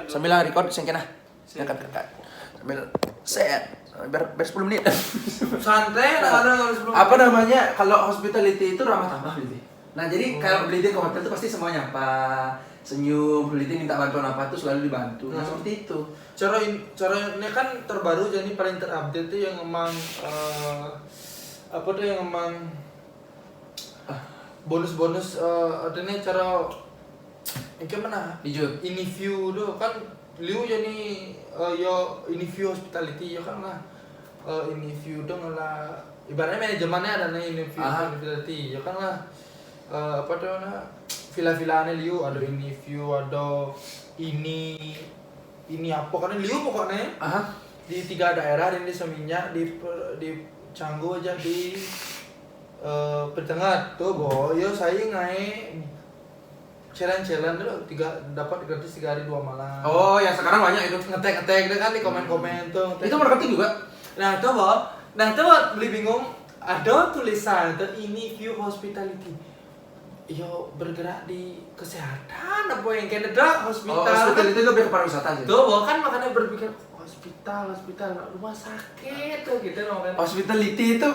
Sambil record sing kena. Dekat. Sambil set. Biar 10 menit. Santai Apa namanya? Kalau hospitality itu ramah tamah gitu. Nah, jadi kalau beli ke hotel itu pasti semuanya apa? Senyum, beli minta bantuan apa tuh selalu dibantu. Nah, seperti itu. Cara ini kan terbaru, jadi paling terupdate tuh yang emang apa tuh yang emang bonus-bonus adanya cara yang mana? Hijau. Ini view tuh kan liu jadi yo ini view hospitality yo kan lah ini view dong lah ibaratnya manajemennya ada nih ini view hospitality yo kan lah apa tuh nah villa-villanya liu ada ini view ada ini apa karena liu pokoknya di 3 daerah dan di Seminyak di Canggu aja di Pecengat tuh boh yo saya ngai challenge dulu dapat gratis 3 hari 2 malam. Oh, yang sekarang banyak itu. Ngetek itu kan di komen-komen tuh. Itu marketing juga. Nah, tuh beli bingung ada tulisan tuh ini view hospitality. Yo bergerak di kesehatan apa yang kayak ada hospital. Oh, hospitality itu lebih ke pariwisata sih. Tuh, kan makanya berpikir hospital rumah sakit tuh gitu kan. Hospitality itu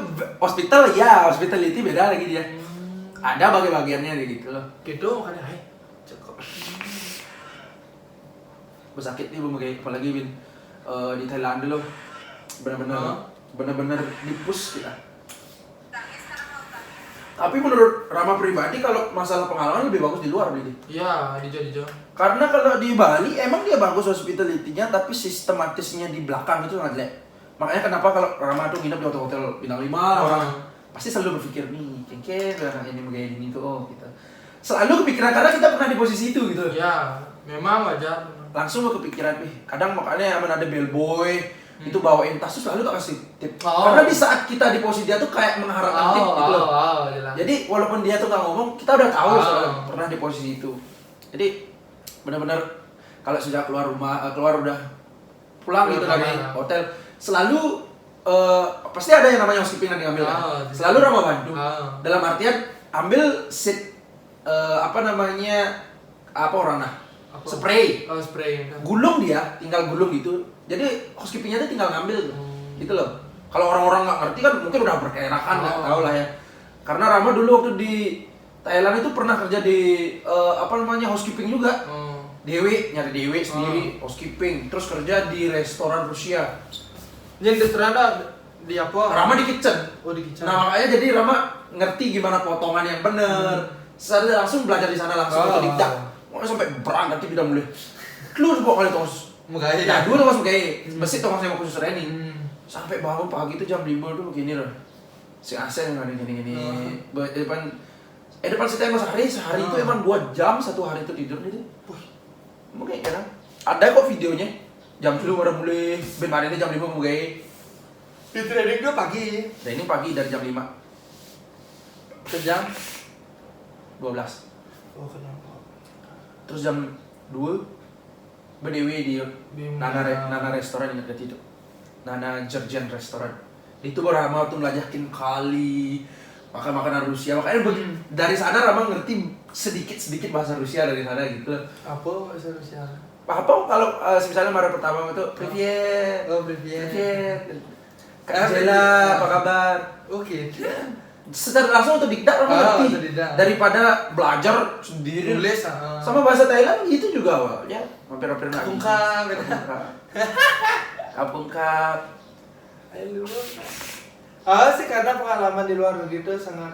hospital ya, hospitality beda lagi dia. Ada bagi-bagiannya gitu loh. Gitu makanya cekok. Bersakit nih apalagi Bin di Thailand dulu. Benar-benar di-push kita. Tapi menurut Rama pribadi kalau masalah pengalaman lebih bagus di luar Bli. Iya, di Jawa. Karena kalau di Bali emang dia bagus hospitality-nya tapi sistematisnya di belakang itu sangat jelek. Makanya kenapa kalau Rama tuh nginep di hotel-hotel bintang 5 orang pasti selalu berpikir nih, kengke anak ini begini gini tuh gitu. Selalu kepikiran karena kita pernah di posisi itu gitu. Ya, memang wajar. Langsung kepikiran, kadang makanya ada bellboy itu bawain tas tuh selalu tak kasih tip. Karena di saat kita di posisi dia tuh kayak mengharapkan tip gitu loh. Jadi walaupun dia tuh nggak ngomong, kita udah tahu soalnya pernah di posisi itu. Jadi benar-benar kalau sudah keluar udah pulang gitu dari hotel, selalu pasti ada yang namanya housekeeping yang diambil kan. Selalu Rama bantu. Dalam artian ambil seat spray. Gulung dia, tinggal gulung gitu. Jadi housekeepingnya tuh tinggal ngambil tuh. Gitu loh. Kalau orang-orang nggak ngerti kan mungkin udah berkerakan nggak tahu lah ya. Karena Rama dulu waktu di Thailand itu pernah kerja di housekeeping juga. Nyari Dewi sendiri housekeeping, terus kerja di restoran Rusia. Yang restoran di apa? Rama di kitchen. Oh, di kitchen. Nah, makanya jadi Rama ngerti gimana potongan yang bener. Saya langsung belajar di sana langsung otodidak. Mau sampai berangkat tidak mulai. Keluar kok kali tos. Megaya. Nah, dulu mas megaya. Besi tos saya mau khusus training. Sampai bangun pagi itu jam 5 tuh begini loh. Si Asen yang ada gini-gini. Depan kita emang sehari itu emang 2 jam 1 hari itu tidur gitu. Mungkin kadang ada kok videonya. Jam 10 baru mulai, kemarin jam 5 mulai. Di training gue pagi. Training pagi dari jam 5 ke jam 12. Oh, kenapa? Terus jam 2 berdewi di Nana restoran yang dekat itu. Nana Georgian restoran. Itu baru Rama tuh ngelajakin kali makan makanan Rusia. Makanya dari sana Rama ngerti sedikit bahasa Rusia dari sana gitu. Apa bahasa Rusia? Apa kalau misalnya marah pertama itu Privyet. Oh, Privyet. Kak Jela, apa kabar? Oke. Secara langsung otodidak Rama ngerti. Daripada belajar sendiri nulis sama bahasa Thailand itu juga awalnya hampir-hampir lagi. Kapungkap. Ayo sih karena pengalaman di luar negeri itu sangat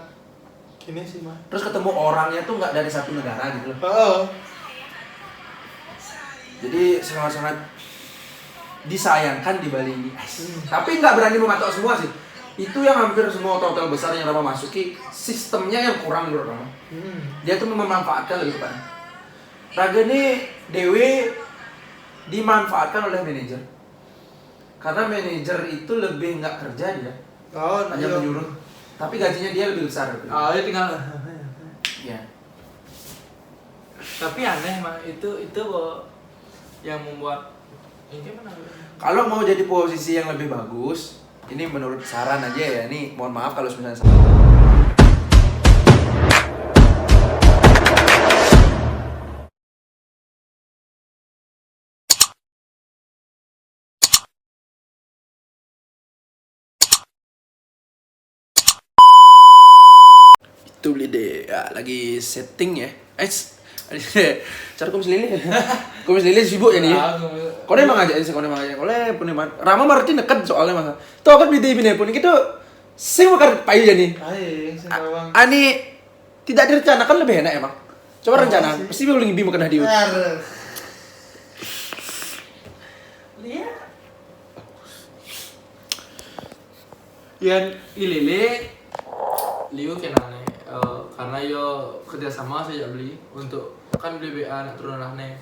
ini sih mah. Terus ketemu orangnya tuh nggak dari satu negara gitu loh. Jadi sangat-sangat disayangkan di Bali ini. Tapi nggak berani mematok semua sih. Itu yang hampir semua hotel besar yang Rama masuki, sistemnya yang kurang menurut Rama. Dia tuh memanfaatkan lebih tepatnya. Raga ini Dewi dimanfaatkan oleh manajer. Karena manajer itu lebih nggak kerja dia. Hanya menyuruh. Tapi gajinya dia lebih besar. Dia tinggal. Ya. Tapi aneh mah itu yang membuat ini mana? Kalau mau jadi posisi yang lebih bagus, ini menurut saran aja ya. Ini mohon maaf kalau misalnya salah. Tuh beli deh, ya, lagi setting ya. Cara kumis lili. Kumis lili sibuk ya nih. Kau emang aja sih, kau emang aja. Kau pun emang. Rama Martin dekat soalnya masa. Tuh kan beli deh pun gitu. Sing makan payu ya nih. Ani tidak direncanakan lebih enak emang. Coba rencana, pasti boleh ngibi makan hadiah. Lihat. Yang ilele Liu kenane karena yo kerjasama saya beli untuk kan beli BA anak turunannya.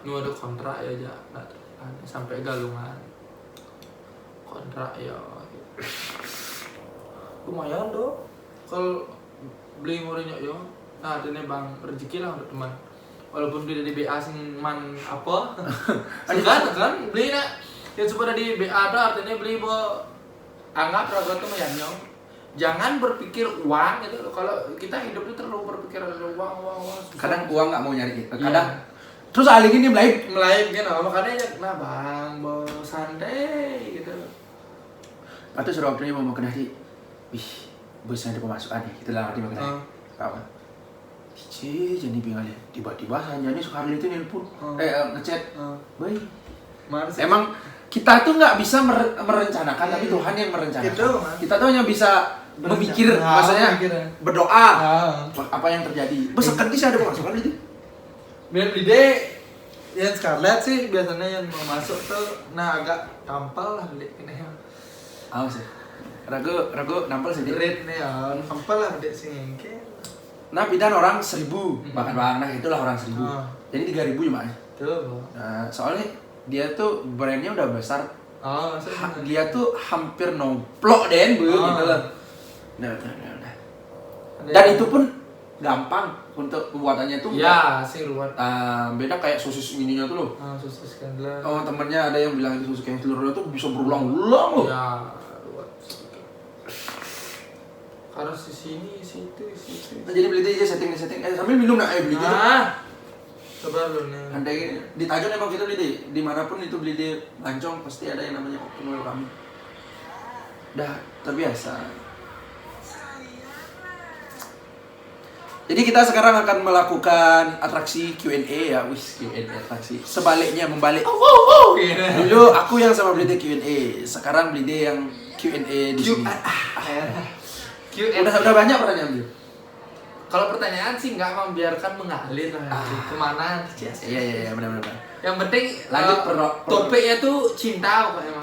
Nu ada kontrak ya aja nak sampai galungan kontrak ya. Lumayan doh kalau beli murahnya yo. Nah ini bang rezeki lah untuk teman. Walaupun beli dari BA sing man apa, kan beli nak yang coba dari BA tuh artinya beli bo anggap raga tuh mayanya. Jangan berpikir uang gitu. Kalau kita hidup itu terlalu berpikir ada uang. Kadang uang nggak mau nyari kita. Kadang terus alih ini melayu gitu. Makanya nah bang, bo santai gitu. Atau suruh waktunya mau makan nasi. Wih, bosnya ada pemasukan nih. Kita lah makan nasi. Apa? Jadi bingung tiba-tiba saja nih sekali itu nelpon. Ngechat. Baik. Emang kita tuh nggak bisa merencanakan, tapi Tuhan yang merencanakan. Gitu, kita tuh hanya bisa memikir, maksudnya berdoa apa yang terjadi. Besekan sih ada pemasukan itu. Biar ide yang Scarlett sih biasanya yang mau masuk tuh, nah agak tampal lah dek ini ya. Sih. Ragu nampal sih. Red nih ya, tampal lah dek sih ngengke. Nah pidan orang 1.000 bahkan nah itulah orang 1.000. Jadi 3.000 cuma. Tuh. Nah, soalnya dia tuh brandnya udah besar. Dia tuh hampir nomplok deh gitu loh. Nah. Dan itu pun gampang untuk pembuatannya tuh. Ya, sih ruwet. Beda kayak sosis ininya tuh loh. Sosis candler. Oh, temennya ada yang bilang sosis candler tuh bisa berulang-ulang loh. Ya, ruwet. Harus di sini, situ. Nah, jadi beli aja setting. Sambil minum nak beli gitu. Coba lu nih. Andai di Tajon emang kita beli deh. Dimanapun itu beli di Lancong pasti ada yang namanya kopi nol kami. Dah terbiasa. Jadi kita sekarang akan melakukan atraksi Q&A ya, Q&A atraksi. Sebaliknya membalik. Dulu aku yang sama beli Q&A, sekarang beli dia yang Q&A di sini. Udah banyak pertanyaan dia. Kalau pertanyaan sih nggak membiarkan mengalir kemana. Iya benar. Yang penting lanjut topiknya tuh cinta pokoknya.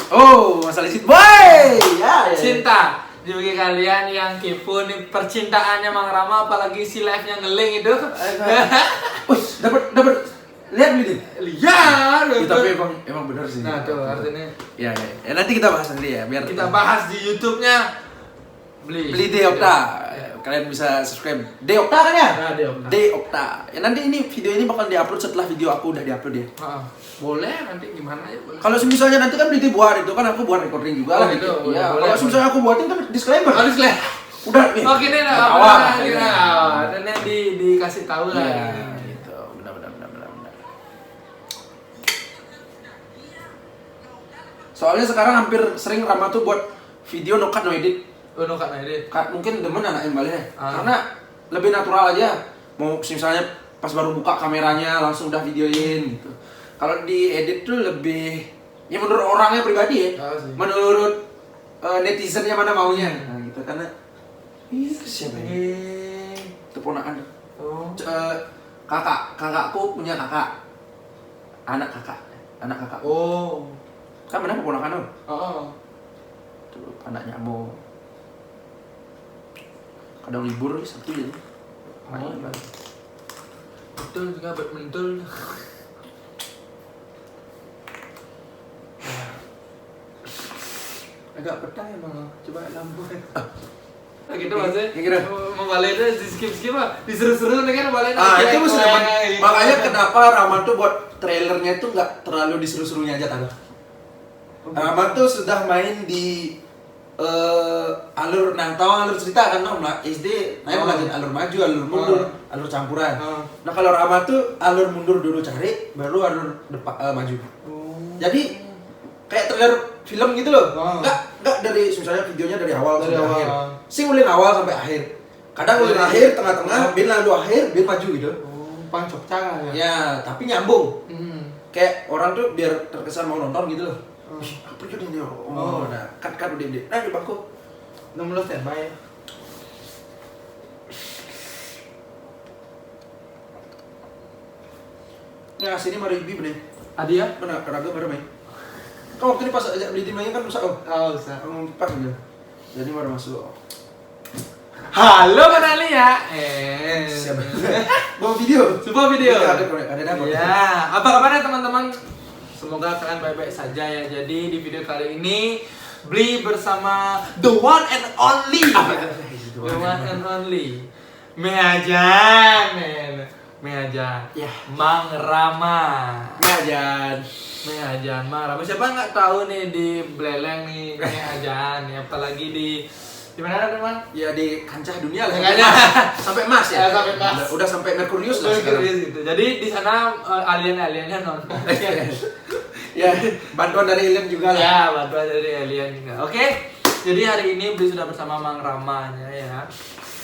Masalah cinta, boy. Ya. Cinta. Jadi bagi kalian yang kepo nih percintaannya Mang Rama, apalagi si live-nya ngeling itu. Dapat lihat beli. Lihat. Tapi emang benar sih. Nah, tuh artinya. Ya, nanti kita bahas nanti ya, biar kita bahas di YouTube-nya. Beli Deokta. Kalian bisa subscribe Deokta kan ya? Nah, Deokta. Ya nanti video ini bakal diupload setelah video aku udah diupload ya. Boleh nanti gimana ya? Kalau misalnya nanti kan beli buat itu kan aku buat recording juga lah gitu. Ya, kalau misalnya aku buatin kan disclaimer. Disclaimer. Udah nih. Oke deh, apa dan dikasih tahu lah. Iya, gitu. Benar. Soalnya sekarang hampir sering Rama tuh buat video no cut no edit. Mungkin demen anak yang balik karena lebih natural aja. Mau misalnya pas baru buka kameranya langsung udah videoin gitu. Kalau di edit tuh lebih ya menurut orangnya pribadi ya. Menurut netizennya mana maunya. Nah gitu karena siapa ini? Itu ponakan. Kakakku punya kakak. Anak kakak. Kan benar keponakan lo? Tuh anaknya mau kadang libur Sabtu jadi. Betul juga betul. Agak petang emang. Coba lampu. Gitu maksudnya. Mau balik itu di skip lah. Diseru-seru kan balik. Itu makanya kenapa Rama tuh buat trailernya tuh nggak terlalu diseru-serunya aja tadi. Rama tuh sudah main di alur cerita kan SD belajar alur maju, alur mundur, alur campuran. Nah kalau Rama tuh alur mundur dulu cari, baru alur maju. Jadi kayak trailer film gitu loh. Enggak dari misalnya videonya dari awal sampai akhir. Sing mulai awal sampai akhir. Kadang Ulin akhir, tengah-tengah, Bin lalu akhir, Bin maju gitu. Pancok cara ya. Ya, tapi nyambung. Hmm. Kayak orang tuh biar terkesan mau nonton gitu loh. Ih, apa juga ini? Oh, nah, kan udah di bangku. Nomor lo standby. Nah, sini mari ibi bener. Adi ya? Mana raga baru main. Kau waktu ini pas ajak beli timnya kan rusak oh. Oh, usah. Pas aja. Jadi baru masuk. Halo Bang Ali ya. Siapa? Bawa video. Sebuah video. Ada dapat. Ya, apa kabarnya teman-teman? Semoga kalian baik-baik saja ya. Jadi di video kali ini Bli bersama the one and only. The one and only. Meajan, Meajan. Ya. Mang Rama. Ngajan. Meajan, Mang Rama. Siapa nggak tahu nih di Beleleng nih Meajan, ya apalagi di mana teman? Ya di kancah dunia lah. Kancah. Sampai Mars ya. Ya, sampai Mars. Udah sampai Merkurius lah sekarang. Gitu. Jadi di sana alien-aliennya nonton. Ya, bantuan dari alien juga lah. Ya, bantuan dari alien juga. Oke. Jadi hari ini Bli sudah bersama Mang Ramanya ya.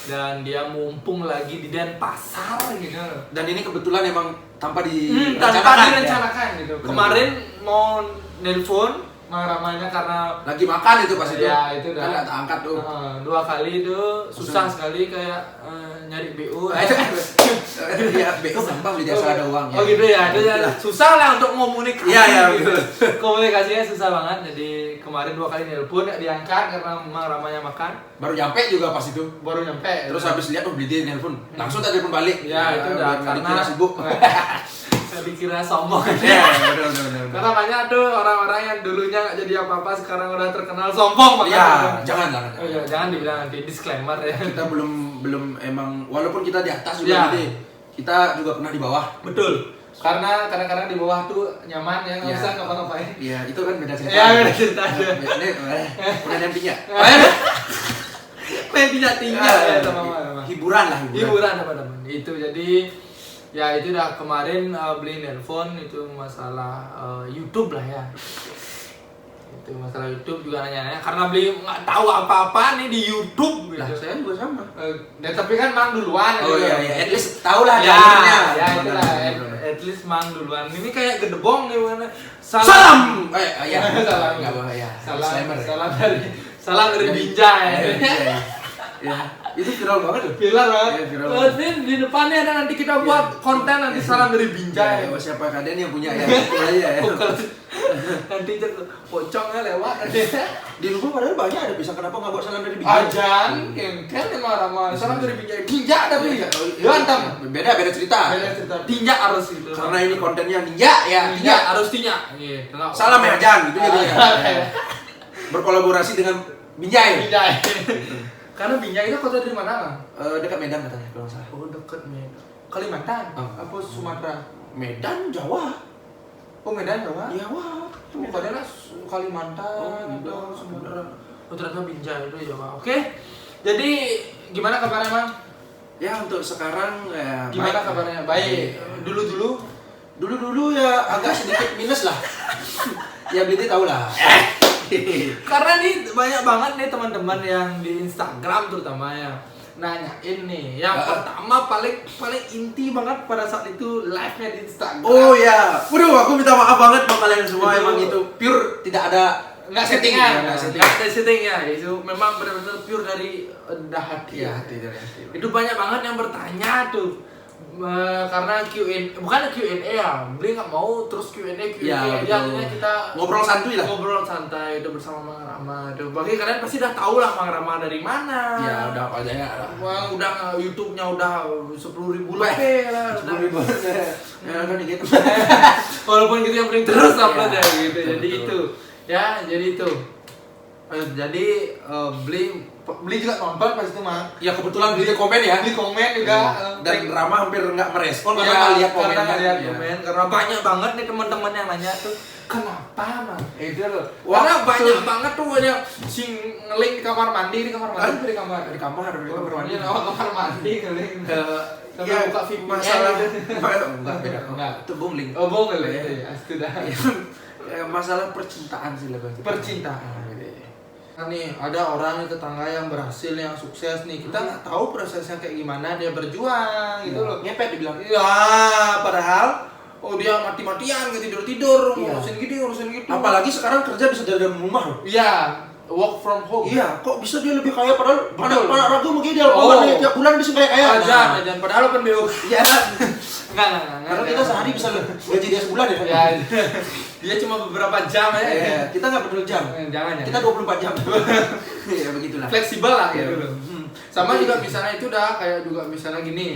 Dan dia mumpung lagi di Denpasar gitu. Dan ini kebetulan emang tanpa tanpa direncanakan ya. gitu. Bener. Kemarin mau nelpon Mang Ramanya karena lagi makan itu pas itu. Ya, itu kan nggak angkat tuh. 2 kali itu susah sekali kayak nyari BU. Ya, BU gampang beli jasa ada uang. Oh gitu ya. Itu susah lah untuk komunikasi. Iya, iya, gitu. betul. Komunikasinya susah banget. Jadi kemarin 2 kali nelpon nggak diangkat karena Mang Ramanya makan. Baru nyampe juga pas itu. Baru nyampe. Terus habis lihat beli dia nelpon. Langsung tak telepon balik. Ya, itu udah biar nggak karena dikira sibuk. Saya dikira sombong. Iya, benar. Karena banyak tuh orang-orang yang dulunya nggak jadi apa-apa sekarang udah terkenal sombong. Iya, jangan. Oh, iya, jangan dibilang nanti disclaimer ya. Kita belum emang walaupun kita di atas juga Ya. gede. Kita juga pernah di bawah. Betul. Karena kadang-kadang di bawah tuh nyaman ya, nggak Ya. usah ngapa-ngapain. Iya, itu kan beda cerita. Ya, beda cerita aja. Ini pernah dampingnya. Main tinja-tinja ya sama mama. Hiburan lah, Hiburan teman-teman. Itu jadi ya itu udah kemarin beli nelpon itu masalah YouTube lah ya. Itu masalah YouTube juga nanya-nanya karena beli nggak tahu apa-apa nih di YouTube gitu. Lah, saya juga sama. Ya, tapi kan Mang duluan. Oh gitu. iya, at least tahu lah Ya, jalurnya. ya itulah. At least Mang duluan. Ini kayak gedebong nih mana. Salam. Ya. Salam. Enggak apa ya. Salam dari Binjai. Ya, itu viral banget tuh. Viral banget. Iya, viral banget. Ini di depannya ada nanti kita buat konten nanti salam dari Binjai. Ya, siapa kalian yang punya ya? Iya ya. Nanti pocongnya lewat. Di luar padahal banyak ada bisa kenapa nggak buat salam dari Binjai? Ajan, kengken emang ramah. Salam dari Binjai. Ninja ada Binjai. Ganteng. Beda cerita. Beda cerita. Tinja harus gitu. Karena ini kontennya ninja ya. Tinja harus tinja. Gitu. Salam ya Jan, gitu ya. Berkolaborasi dengan Binjai. Binjai. Karena Binjai itu kota dari mana, Bang? Dekat Medan katanya kalau nggak salah. Oh, dekat Medan. Kalimantan. Apa Sumatera? Medan, Jawa. Oh, Medan Jawa. Jawa. Bukannya Kalimantan atau Sumatera. Oh, ternyata Binjai itu Jawa. Oke. Jadi gimana kabarnya, Bang? Ya untuk sekarang ya. Gimana baik. kabarnya? Baik. Dulu ya agak sedikit minus lah. Ya Bliti tahu lah. Karena nih banyak banget nih teman-teman yang di Instagram terutama ya nanyain nih. Yang pertama paling inti banget pada saat itu live-nya di Instagram. Oh ya. Waduh, aku minta maaf banget sama kalian semua. Emang itu pure tidak ada settingan. setting. Nggak ada settingnya. Itu memang benar-benar pure dari hati. Iya, hati dari hati. Itu banyak banget yang bertanya tuh. Karena Q&A bukan Q&A ya, Beli nggak mau terus Q&A Ya, aja, artinya kita ngobrol santuy lah. ngobrol santai itu bersama Mang Rama. Itu bagi kalian pasti udah tahu lah Mang Rama dari mana. Ya udah apa aja ya. Wah, udah YouTube-nya udah 10.000 lebih lah. 10.000. Ya kan gitu. Walaupun gitu yang paling terus upload ya Ya, gitu. betul, Jadi betul. itu. Ya, jadi itu. Jadi Beli juga nonton pas itu Mang. Ya kebetulan Bliti komen ya. Beli komen juga. Dan Rama hampir nggak merespon Ya, karena nggak lihat karena komennya. nggak lihat Iya. komen. Karena banyak banget nih teman-teman yang nanya tuh kenapa Mang? Itu loh. Wah, Karena banyak tuh. banget tuh yang sing ngeling di kamar mandi, di kamar mandi, Hah? di kamar. Di kamar mandi. Iya, kamar mandi ngeling. Sampai Ya, buka VPN masalah gitu. enggak beda. Enggak. Itu bungling. Oh, bohong kali ya. Sudah. Ya, masalah percintaan sih lebih. Percintaan. nih ada orang nih tetangga yang berhasil yang sukses nih, kita nggak tahu prosesnya kayak gimana dia berjuang gitu loh. Ngepet dibilang. Iya, padahal dia mati-matian gitu, tidur ngurusin gitu. Apalagi sekarang kerja bisa dari rumah loh. Iya, work from home. Iya, kok bisa dia lebih kaya padahal Betul. anak ragu mungkin dia tiap bulan bisa kaya. Ajan padahal open BO. Iya. Enggak. Karena kita sehari bisa gaji dia sebulan ya. Ya. Dia cuma beberapa jam aja. Iya, kita nggak peduli jam. Jangan. Kita 24 jam. Iya, begitulah. Fleksibel lah gitu. Sama juga misalnya itu kayak juga misalnya gini.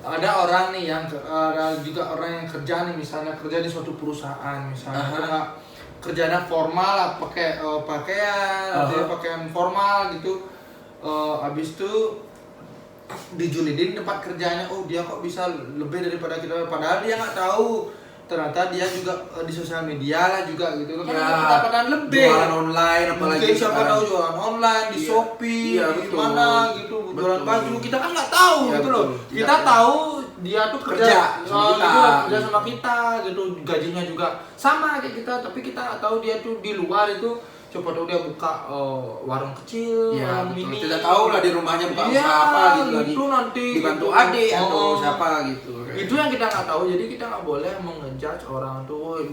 Ada orang nih ada juga orang yang kerja nih, misalnya kerja di suatu perusahaan misalnya kerjanya formal lah, pakai pakaian, dia pakaian formal gitu. Habis itu dijulidin tempat kerjanya, dia kok bisa lebih daripada kita, padahal dia nggak tahu ternyata dia juga di sosial media lah juga gitu loh, kan ada pendapatan lebih, jualan online apalagi mungkin siapa tahu jualan online di Shopee, di mana gitu, jualan baju, kita kan nggak tahu gitu loh, kita tahu dia tuh kerja sama kita gitu, gajinya juga sama kayak kita, tapi kita nggak tahu dia tuh di luar itu. Siapa tahu dia buka warung kecil, warung mini. Tidak tahu lah di rumahnya buka usaha apa gitu lagi. Itu nanti dibantu adik atau siapa gitu. Itu yang kita nggak tahu. Jadi kita nggak boleh mengejudge orang tuh.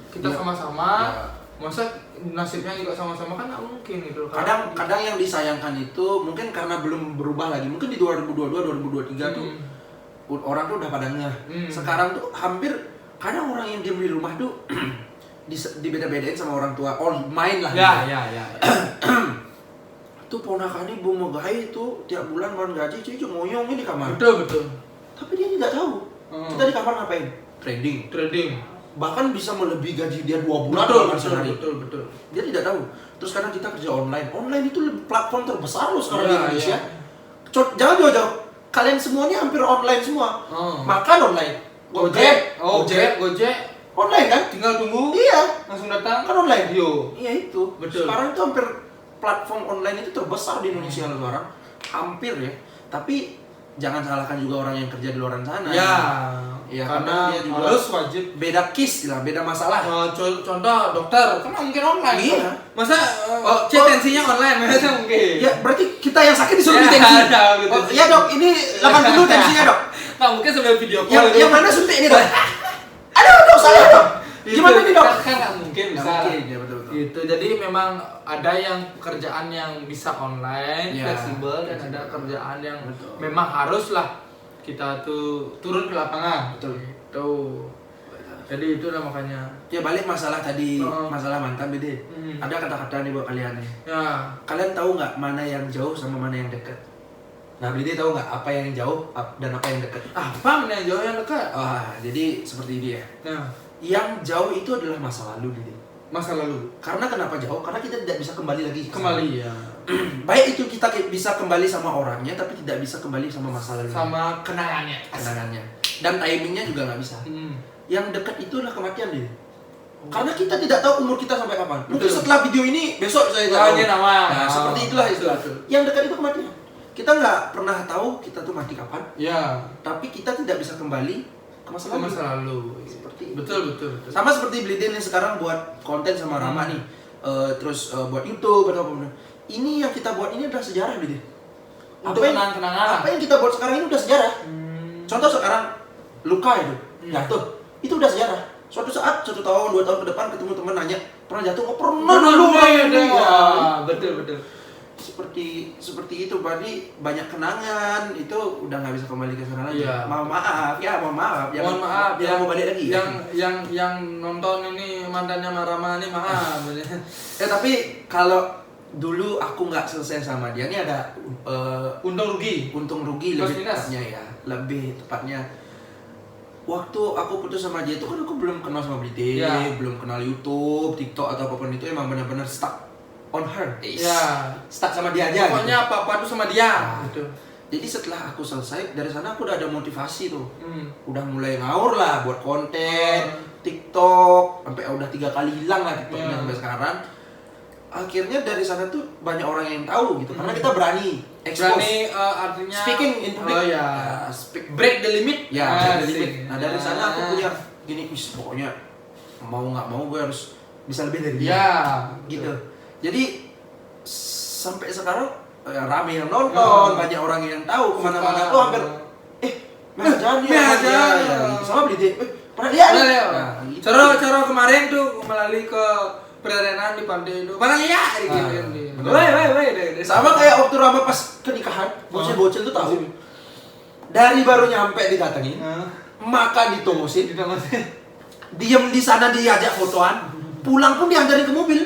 Kita sama-sama. Masa nasibnya juga sama-sama, kan nggak mungkin gitu. Kadang yang disayangkan itu mungkin karena belum berubah lagi. Mungkin di 2022 2023 tuh orang tuh udah pada ngeh. Sekarang tuh hampir kadang orang yang diam di rumah tuh dibeda-bedain sama orang tua, main lah. Ya. Tuh ponakannya Bu Megai itu tiap bulan baru gaji, cuy ngoyongnya di kamar. Betul. Tapi dia tidak tahu. Kita di kamar ngapain? Trading. Bahkan bisa melebihi gaji dia 2 bulan sehari. Betul. Dia tidak tahu. Terus kadang kita kerja online. Online itu platform terbesar loh sekarang di Indonesia. Jangan jauh-jauh. Kalian semuanya hampir online semua. Makan online. Gojek. Online kan? Tinggal tunggu. Iya. Langsung datang. Kan online. Iya itu. Betul. Sekarang itu hampir platform online itu terbesar di Indonesia sekarang. Hampir ya. Tapi jangan salahkan juga orang yang kerja di luar sana. Ya, karena dia juga harus wajib. Beda case lah, beda masalah. Contoh dokter, kan mungkin online. Iya. Masa tensinya online, masa mungkin. Ya, berarti kita yang sakit disuruh tensi. Iya dok, ini 80 tensinya dok. Nggak mungkin sambil video call. Yang mana suntik ini dok? Aduh dok, salah dok. Gimana nih dok? Kan nggak mungkin bisa. Ya, betul. Gitu. Jadi memang ada yang kerjaan yang bisa online, fleksibel, dan ada kerjaan yang memang haruslah kita tuh turun ke lapangan. Betul. Tuh. Jadi itu lah makanya. Ya balik masalah tadi, masalah mantan Bede. Ada kata-kata nih buat kalian nih. Ya. Kalian tahu nggak mana yang jauh sama mana yang dekat? Nah, Bede tahu nggak apa yang jauh dan apa yang dekat? Apa mana yang jauh yang dekat? Jadi seperti ini ya. Nah. Yang jauh itu adalah masa lalu, Bede. Masa lalu. Karena kenapa jauh? Karena kita tidak bisa kembali lagi. Ya. Baik itu kita bisa kembali sama orangnya, tapi tidak bisa kembali sama masa lalu. Sama kenangannya. Dan timingnya juga nggak bisa. Yang dekat itu adalah kematian dia. Karena kita tidak tahu umur kita sampai kapan. Mungkin setelah video ini besok saya tahu. Nah, seperti itulah istilah. Yang dekat itu kematian. Kita nggak pernah tahu kita tuh mati kapan. Ya. Tapi kita tidak bisa kembali ke masa lalu. Seperti betul. Sama seperti Bliden yang sekarang buat konten sama Rama nih. Terus buat YouTube atau apa. Ini yang kita buat ini adalah sejarah, Bliden. Untuk kenangan-kenangan. Apa yang kita buat sekarang ini udah sejarah. Contoh sekarang luka itu jatuh. Itu udah sejarah. Suatu saat, 1 tahun, 2 tahun ke depan ketemu teman nanya, pernah jatuh? Oh pernah dulu. Betul. Seperti itu, berarti banyak kenangan itu udah nggak bisa kembali ke sana lagi. Iya. Mohon maaf. Mohon maaf. Jangan mau balik lagi. Yang nonton ini mantannya Marama ini maaf. Tapi kalau dulu aku nggak selesai sama dia, ini ada untung rugi lebih tepatnya ya. Lebih tepatnya waktu aku putus sama dia itu kan aku belum kenal sama Blite, belum kenal YouTube, TikTok atau apapun itu, emang benar-benar stuck on her. Stuck sama dia aja. Pokoknya gitu. apa-apa tuh sama dia. Gitu. Jadi setelah aku selesai dari sana aku udah ada motivasi tuh. Udah mulai ngaur lah buat konten, TikTok, sampai udah 3 kali hilang lah TikToknya sampai sekarang. Akhirnya dari sana tuh banyak orang yang tahu gitu, karena kita berani expose. Artinya speaking in public. Break the limit. Break the limit. Nah dari sana aku punya gini, pokoknya mau nggak mau gue harus bisa lebih dari dia. Gitu. Jadi sampai sekarang rame yang nonton, banyak orang yang tahu kemana-mana tuh hampir Mehajani ya, sama beli deh. Pernah lihat? Nah, cara kemarin tuh melalui ke pererenan di pantai itu. Mana ya? Woi. Sama kayak waktu Rama pas kenikahan, bocil-bocil tuh tahu. Dari baru nyampe didatengin, makan ditongosin, diem di sana diajak fotoan, pulang pun diantarin ke mobil.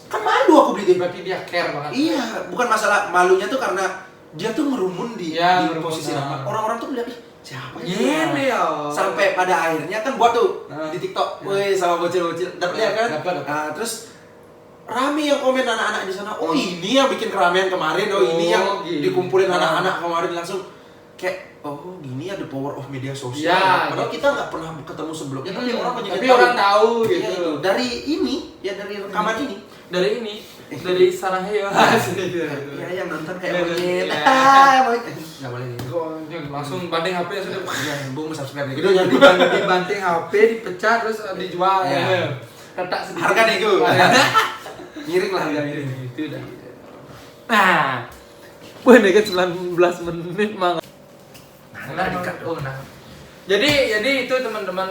Kan malu aku beli deh. Berarti dia care banget. Iya, bukan masalah malunya tuh karena dia tuh ngerumun di posisi Rama. Orang-orang tuh lihat siapa ini ya. Sampai pada akhirnya kan buat tuh di TikTok, woi sama bocil-bocil, dapat lihat kan? Dapat. Terus rame yang komen anak-anak di sana. Oh ini yang bikin keramaian kemarin. Oh ini yang dikumpulin anak-anak kemarin langsung kayak oh gini ada power of media sosial. Ya, padahal kita nggak pernah ketemu sebelumnya, tapi orang banyak tapi yang orang tahu Iya, gitu. dari ini ya dari rekaman ini. Dari Saraheo. Ya yang nonton kayak monyet. Nggak boleh gitu. Langsung banding HP sudah. Ya, bung subscribe gitu. Dibanting HP, dipecah terus dijual. Retak sedikit. Harga nego. Miring lah harga miring. Itu dah. Nah. Wah, ini kan 19 menit mang. Jadi itu teman-teman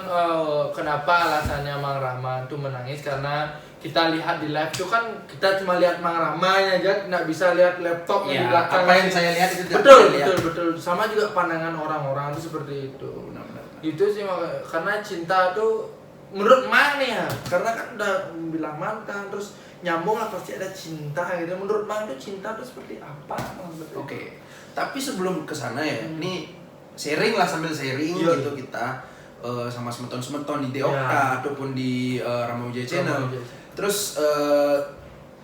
kenapa alasannya Mang Rahman tuh menangis karena kita lihat di live tuh kan kita cuma lihat Mang Rahman aja, nggak bisa lihat laptop di belakang. Apa yang saya lihat itu Betul. Sama juga pandangan orang-orang itu seperti itu. Benar. Itu sih karena cinta tuh menurut Mang nih ya, karena kan udah bilang mantan terus nyambung lah pasti ada cinta gitu. Menurut Mang tuh cinta tuh seperti apa? Oke. Tapi sebelum kesana ya, ini sharing lah sambil sharing gitu kita sama semeton-semeton di Deokta ataupun di Rama Wijaya Channel. Terus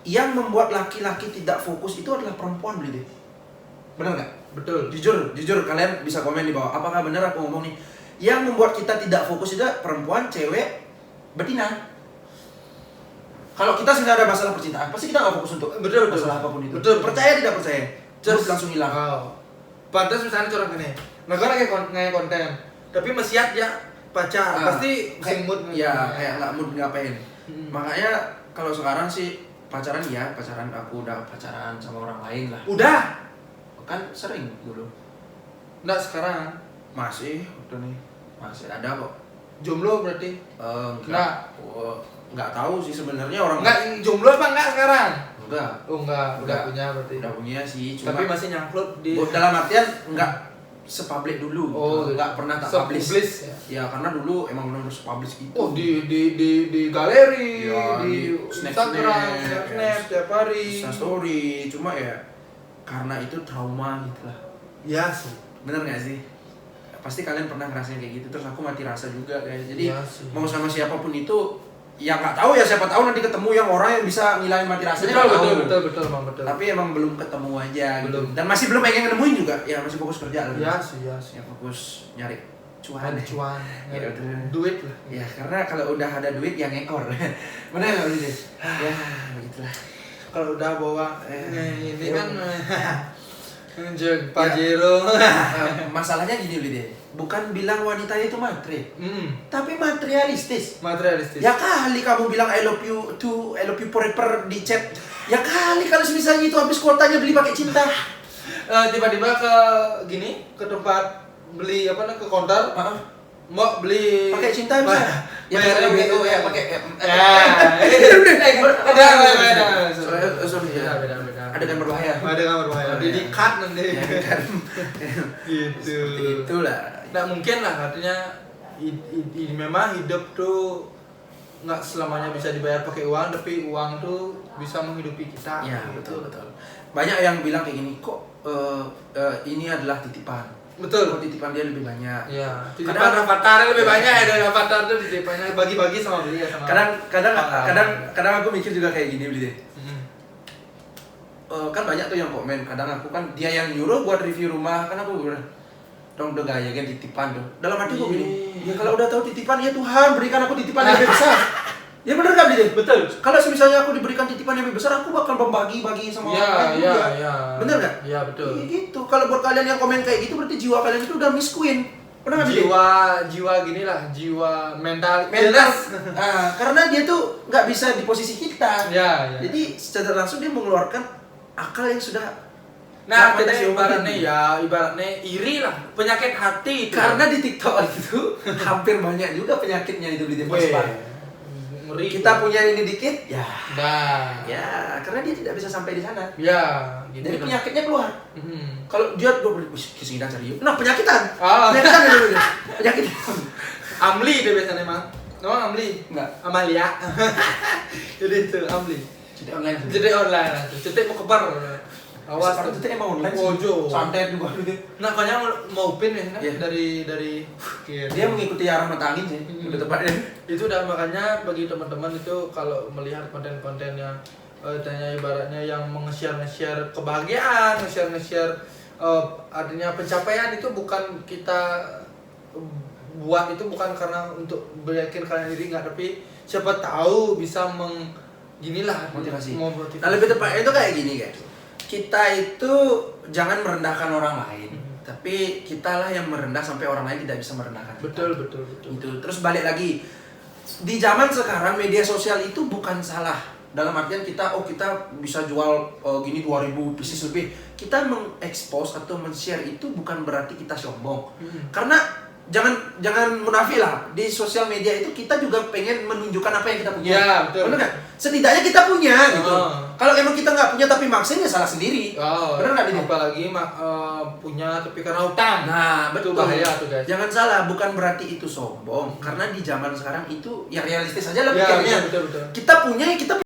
yang membuat laki-laki tidak fokus itu adalah perempuan beli deh. Benar nggak? Betul. Jujur kalian bisa komen di bawah. Apakah benar aku ngomong nih? Yang membuat kita tidak fokus itu perempuan, cewek, betina. Kalau kita sedang ada masalah percintaan, pasti kita nggak fokus untuk masalah apapun itu. Betul. Percaya tidak percaya? Just langsung hilang. Pantas misalnya curang gini. Nah, gue lagi konten, tapi masih aja pacar, pasti kayak mood. Ya, kayak nggak mood ngapain. Makanya kalau sekarang sih pacaran aku udah pacaran sama orang lain lah. Udah? Kan sering dulu. Nggak sekarang. Masih, udah nih. Masih ada kok. Jomblo berarti? Nggak tahu sih sebenarnya orang. Nggak jomblo apa nggak sekarang? Enggak. Oh enggak, udah punya berarti. Udah punya sih, cuma tapi masih nyangkut di dalam artian enggak sepublik dulu. Oh, enggak pernah tak publish. Ya, karena dulu emang benar-benar sepublish gitu. Oh, di galeri, ya, di Instagram, Snap tiap hari. Story, cuma ya karena itu trauma gitu lah. Iya sih. Bener nggak sih? Pasti kalian pernah ngerasain kayak gitu, terus aku mati rasa juga kayak. Jadi mau sama siapapun itu ya nggak tahu ya, siapa tahu nanti ketemu yang orang yang bisa ngilangin mati rasanya. Betul. Tapi emang belum ketemu aja belum. gitu. Dan masih belum pengen nemuin juga. Ya masih fokus kerja lah. Iya sih. Ya fokus nyari cuan. Ya, duit lah. Ya karena kalau udah ada duit yang ngekor. Benar nggak sih? Ya begitulah. Kalau udah bawa ini kan Pajero. Masalahnya gini deh. Bukan bilang wanita itu matre, tapi materialistis. Ya kali kamu bilang I love you forever di chat. Ya kali kalau misalnya itu habis kuotanya beli pakai cinta. Tiba-tiba ke tempat beli ke counter. Mau beli pakai cinta bisa. Ya kayak gitu ya pakai. Beda. Adegan berbahaya. Di cut nanti. Gitu. Itulah. Nggak mungkin lah, artinya memang hidup tuh nggak selamanya bisa dibayar pakai uang, tapi uang tuh bisa menghidupi kita. Ya betul. Banyak yang bilang kayak gini, kok ini adalah titipan. Betul. Kok titipan dia lebih banyak. Iya. Titipan Avatar lebih banyak ya, dari Avatar tuh titipannya bagi-bagi sama beli ya sama. Kadang aku mikir juga kayak gini beli deh. Kan banyak tuh yang komen, kadang aku kan dia yang nyuruh buat review rumah, kan aku bilang dong udah gaya kan titipan tuh. Dalam hati gue gini, ya kalau udah tahu titipan ya Tuhan berikan aku titipan yang lebih besar. Ya bener kan beli deh? Betul. Kalau misalnya aku diberikan titipan yang lebih besar, aku bakal membagi-bagi sama orang lain juga. Iya. Bener nggak? Iya betul. Gitu. Kalau buat kalian yang komen kayak gitu berarti jiwa kalian itu udah misqueen. Pernah nggak jiwa gini lah, jiwa mental. Karena dia tuh nggak bisa di posisi kita. Ya. Jadi secara langsung dia mengeluarkan akal yang sudah. Nah, ibaratnya iri lah, penyakit hati itu. Karena di TikTok itu hampir banyak juga penyakitnya itu di Tempat. Kita punya ini dikit, ya. Nah. Ya, karena dia tidak bisa sampai di sana. Ya, gitu. Jadi penyakitnya keluar. Mm-hmm. Kalau dia kesini cari. Nah, penyakitan. Penyakitan dulu. Penyakit. Amli dia biasanya mah. Namanya Amli? Enggak. Amalia. Jadi itu Amli. Jadi online. Jadi mau kebar. Awas tuh kita emang online sih. Santet juga gitu. Nah, kayaknya mau pin ya, yeah. dari dia mengikuti arah mata angin sih. Udah tepatnya. Itu udah makanya bagi teman-teman itu kalau melihat konten-kontennya tanya ibaratnya yang nge-share kebahagiaan, nge-share artinya pencapaian itu bukan kita buat itu bukan karena untuk meyakinkan diri enggak, tapi siapa tahu bisa motivasi. Nah, lebih tepatnya itu kayak gini, guys. Kita itu jangan merendahkan orang lain, tapi kitalah yang merendah sampai orang lain tidak bisa merendahkan kita. Betul. Itu. Terus balik lagi, di zaman sekarang media sosial itu bukan salah. Dalam artian kita bisa jual gini 2000 pieces lebih. Kita mengekspos atau men-share itu bukan berarti kita sombong. Karena jangan munafik lah, di sosial media itu kita juga pengen menunjukkan apa yang kita punya. Ya, betul. Bener nggak? Setidaknya kita punya gitu. Kalau emang kita nggak punya tapi maksain ya salah sendiri. Bener nggak ini? Apalagi punya tapi karena utang. Nah, betul. Bahaya tuh, guys. Jangan salah, bukan berarti itu sombong. Karena di zaman sekarang itu ya realistis aja lah pikirnya. Kita punya ya kita